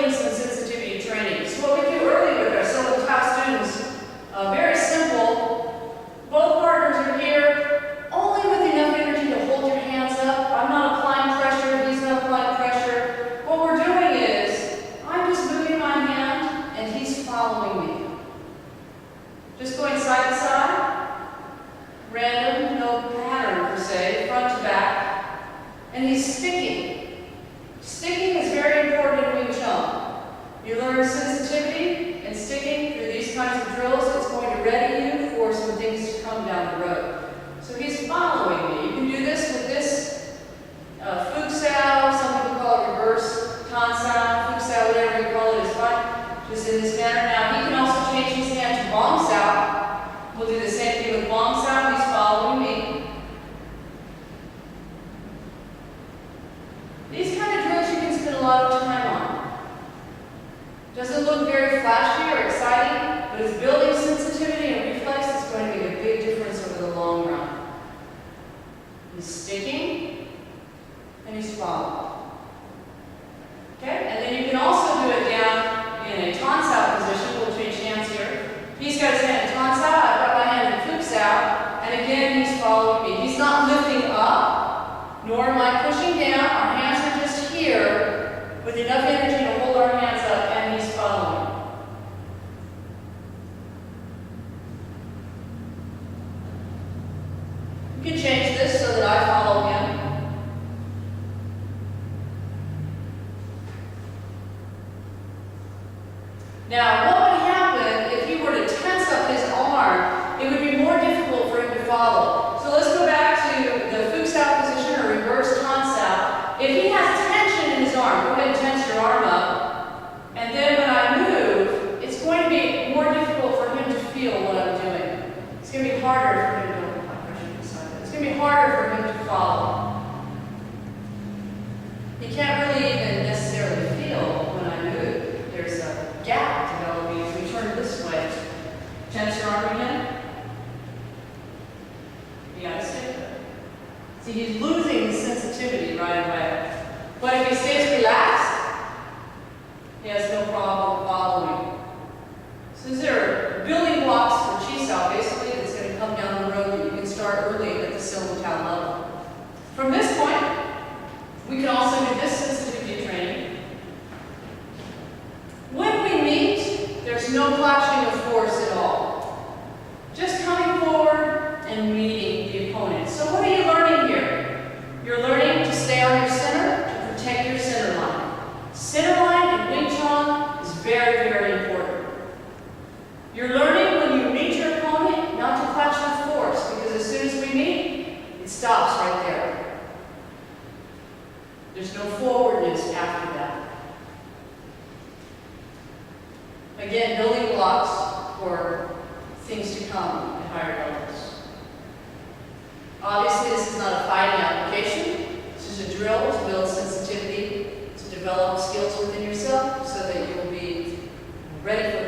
building some sensitivity training. So what we do early with our Siu Lim Tao students, very simple. Both partners are here, only with enough energy to hold your hands up. I'm not applying pressure, he's not applying pressure. What we're doing is, I'm just moving my hand and he's following me. Just going side to side, random, no pattern per se, front to back, and he's sticking. Sticking is very important in Wing Chun. You learn sensitivity and sticking through these kinds of drills. It's going to ready you for some things to come down the road. So he's following me. You can do this with this Fug Sao, some people call it reverse Tan Sao, Fug Sao, whatever you call it is fine. Just in this manner. Now he can also change his hand to Bong Sao. We'll do the same thing with Bong Sao. He's following me. These kind of drills you can spend a lot of time on. Doesn't look very flashy or exciting, but it's building sensitivity and reflex that's going to make a big difference over the long run. He's sticking and he's following. Okay? And then you can also do it down in a Tan Sao position. We'll change hands here. He's got his hand in Tan Sao, I've got my hand in Fug Sao, and again he's following me. He's not lifting up, nor am I pushing down. Our hands are just here with enough energy to hold our hands up, and he's following. You can change this so that I follow him. Now, what would happen if he were to tense up his arm? It would be more difficult for him to follow. So let's go back to the Fug Sao position or reverse Tan Sao. If he has tension in his arm, go ahead and tense your arm up. And then when I move, it's going to be more difficult for him to feel what I'm doing. It's going to be harder for him to It's going to be harder for him to follow. He can't really even necessarily feel when I move. There's a gap developing as we turn this way. Tense your arm again. You gotta stay there. See, he's losing sensitivity right away. But if he stays relaxed, he has no problem following. So these are building blocks for Chi Sao, basically, that's going to come down the road that you can start early at the Siu Lim Tao level. From this point, we can also do this sensitivity training. When we meet, there's no clashing of force at all. Just coming forward and meeting the opponent. So what are you learning here? You're learning to stay on your center, to protect your center line. Center line in Wing Chun is very, very important. You're learning when you meet your opponent not to clash with force, because as soon as we meet, it stops right there. There's no forwardness after that. Again, building blocks for things to come at higher levels. Obviously, this is not a fighting application. This is a drill to build sensitivity, to develop skills within yourself so that you'll be ready for